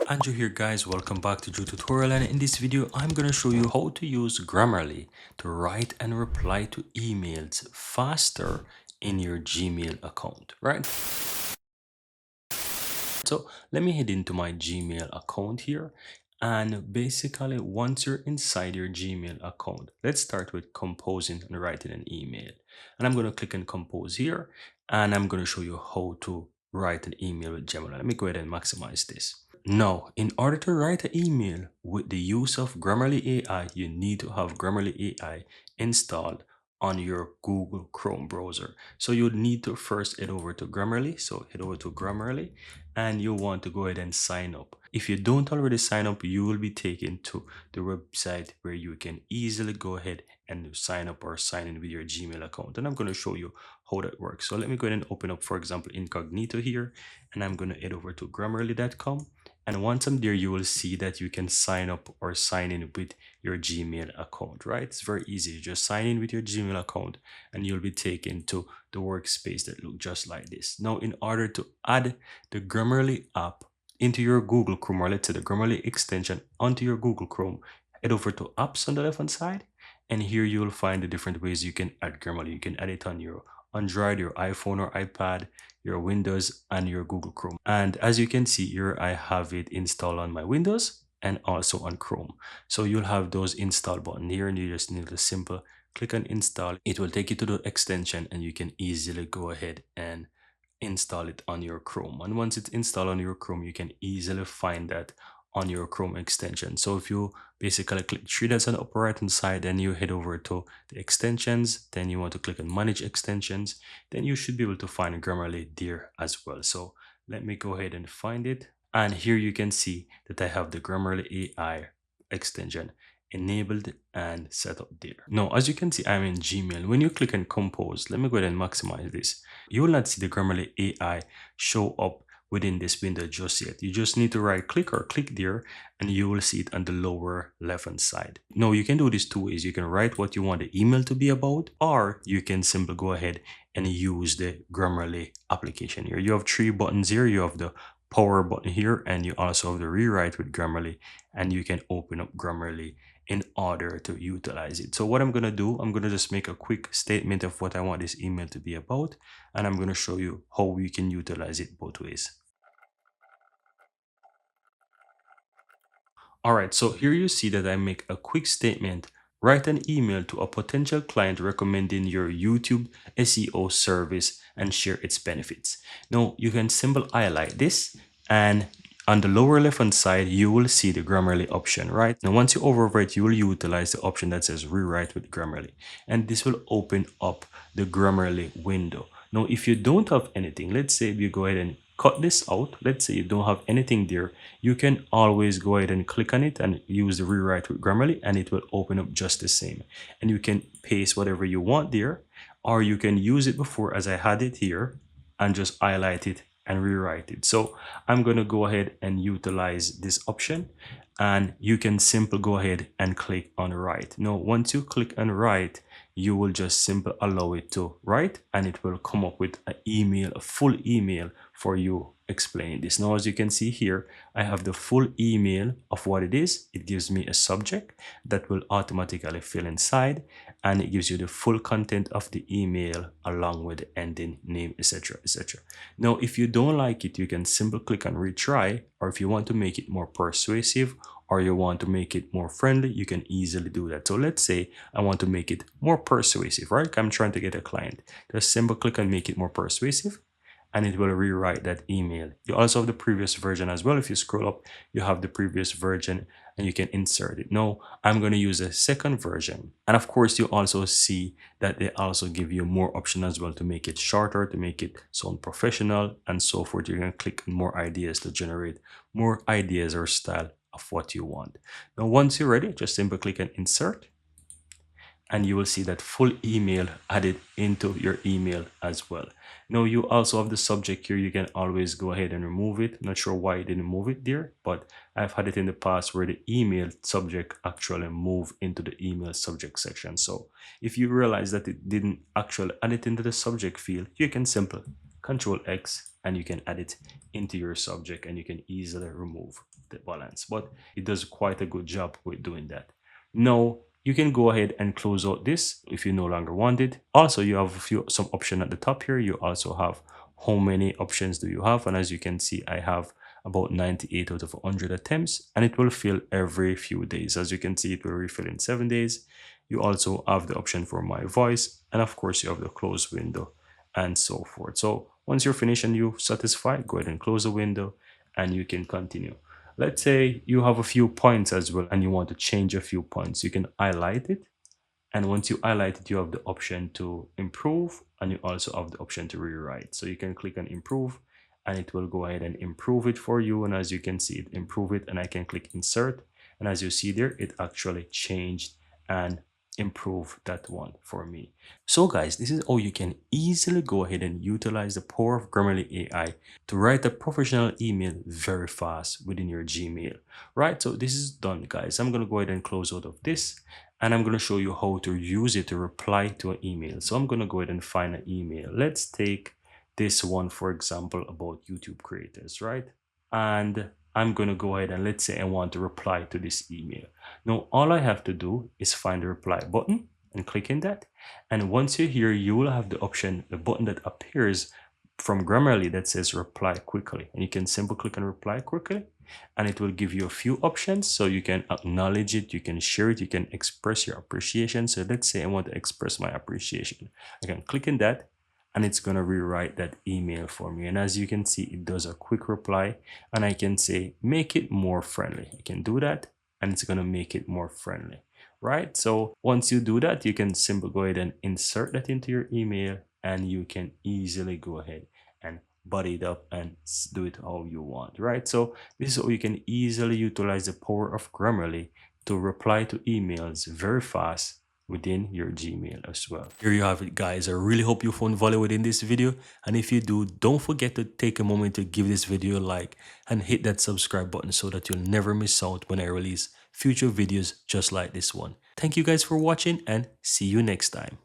Andrew here guys, welcome back to Drew Tutorial, and in this video I'm going to show you how to use Grammarly to write and reply to emails faster in your Gmail account, right? So let me head into my Gmail account here, and basically once you're inside your Gmail account, let's start with composing and writing an email. And I'm going to click on compose here, and I'm going to show you how to write an email with Gemini. Let me go ahead and maximize this. Now, in order to write an email with the use of Grammarly AI, you need to have Grammarly AI installed on your Google Chrome browser. So you'll need to first head over to Grammarly. So head over to Grammarly and you want to go ahead and sign up. If you don't already sign up, you will be taken to the website where you can easily go ahead and sign up or sign in with your Gmail account. And I'm going to show you how that works. So let me go ahead and open up, for example, incognito here, and I'm going to head over to grammarly.com. And once I'm there, you will see that you can sign up or sign in with your Gmail account, right? It's very easy. You just sign in with your Gmail account and you'll be taken to the workspace that look just like this. Now, in order to add the Grammarly app into your Google Chrome, or let's say the Grammarly extension onto your Google Chrome, head over to apps on the left hand side. And here you will find the different ways you can add Grammarly. You can add it on your Android, your iPhone or iPad, your Windows, and your Google Chrome. And as you can see here, I have it installed on my Windows and also on Chrome. So you'll have those install button here, and you just need to simple click on install. It will take you to the extension and you can easily go ahead and install it on your Chrome. And once it's installed on your Chrome, you can easily find that on your Chrome extension. So if you basically click three dots on the upper right hand side, then you head over to the extensions, then you want to click on manage extensions, then you should be able to find Grammarly there as well. So let me go ahead and find it. And here you can see that I have the Grammarly AI extension enabled and set up there. Now, as you can see, I'm in Gmail. When you click on compose, let me go ahead and maximize this. You will not see the Grammarly AI show up within this window just yet. You just need to right click or click there and you will see it on the lower left hand side. Now you can do this two ways. You can write what you want the email to be about, or you can simply go ahead and use the Grammarly application here. You have three buttons here. You have the power button here, and you also have the rewrite with Grammarly, and you can open up Grammarly in order to utilize it. So what I'm going to do, I'm going to just make a quick statement of what I want this email to be about, and I'm going to show you how we can utilize it both ways. All right, so here you see that I make a quick statement. Write an email to a potential client recommending your YouTube SEO service and share its benefits. Now you can simply highlight this, and on the lower left hand side, you will see the Grammarly option, right? Now, once you overwrite, you will utilize the option that says rewrite with Grammarly, and this will open up the Grammarly window. Now, if you don't have anything, let's say you go ahead and cut this out. Let's say you don't have anything there. You can always go ahead and click on it and use the rewrite with Grammarly, and it will open up just the same. And you can paste whatever you want there, or you can use it before as I had it here and just highlight it and rewrite it. So I'm going to go ahead and utilize this option, and you can simply go ahead and click on write. Now, once you click on write, you will just simply allow it to write, and it will come up with an email, a full email for you explaining this. Now, as you can see here, I have the full email of what it is. It gives me a subject that will automatically fill inside, and it gives you the full content of the email along with the ending name, etc., etc. Now, if you don't like it, you can simply click on retry, or if you want to make it more persuasive or you want to make it more friendly, you can easily do that. So let's say I want to make it more persuasive, right? I'm trying to get a client. Just simply click on make it more persuasive, and it will rewrite that email. You also have the previous version as well. If you scroll up, you have the previous version and you can insert it. Now, I'm going to use a second version. And of course, you also see that they also give you more option as well to make it shorter, to make it sound professional and so forth. You can click on more ideas to generate more ideas or style of what you want. Now, once you're ready, just simply click on insert, and you will see that full email added into your email as well. Now, you also have the subject here. You can always go ahead and remove it. Not sure why I didn't move it there, but I've had it in the past where the email subject actually moved into the email subject section. So if you realize that it didn't actually add it into the subject field, you can simply Control X and you can add it into your subject, and you can easily remove the balance, but it does quite a good job with doing that. Now you can go ahead and close out this if you no longer want it. Also, you have some option at the top here. You also have how many options do you have, and as you can see, I have about 98 out of 100 attempts, and it will fill every few days. As you can see, it will refill in 7 days. You also have the option for my voice, and of course you have the close window and so forth. So once you're finished and you satisfied, go ahead and close the window and you can continue. Let's say you have a few points as well and you want to change a few points. You can highlight it, and once you highlight it, you have the option to improve, and you also have the option to rewrite. So you can click on improve and it will go ahead and improve it for you. And as you can see, it improve it, and I can click insert. And as you see there, it actually changed and improve that one for me. So guys, this is how you can easily go ahead and utilize the power of Grammarly AI to write a professional email very fast within your Gmail. Right, so this is done guys. I'm going to go ahead and close out of this, and I'm going to show you how to use it to reply to an email. So I'm going to go ahead and find an email. Let's take this one, for example, about YouTube creators, right? And I'm going to go ahead and let's say I want to reply to this email. Now, all I have to do is find the reply button and click in that. And once you're here, you will have the option, the button that appears from Grammarly that says reply quickly. And you can simply click on reply quickly, and it will give you a few options. So you can acknowledge it, you can share it, you can express your appreciation. So let's say I want to express my appreciation. I can click in that, and it's going to rewrite that email for me. And as you can see, it does a quick reply, and I can say make it more friendly. I can do that, and it's going to make it more friendly, right? So once you do that, you can simply go ahead and insert that into your email, and you can easily go ahead and body it up and do it how you want, right? So this is how you can easily utilize the power of Grammarly to reply to emails very fast within your Gmail as well. Here you have it guys. I really hope you found value within this video, and if you do, don't forget to take a moment to give this video a like and hit that subscribe button so that you'll never miss out when I release future videos just like this one. Thank you guys for watching, and see you next time.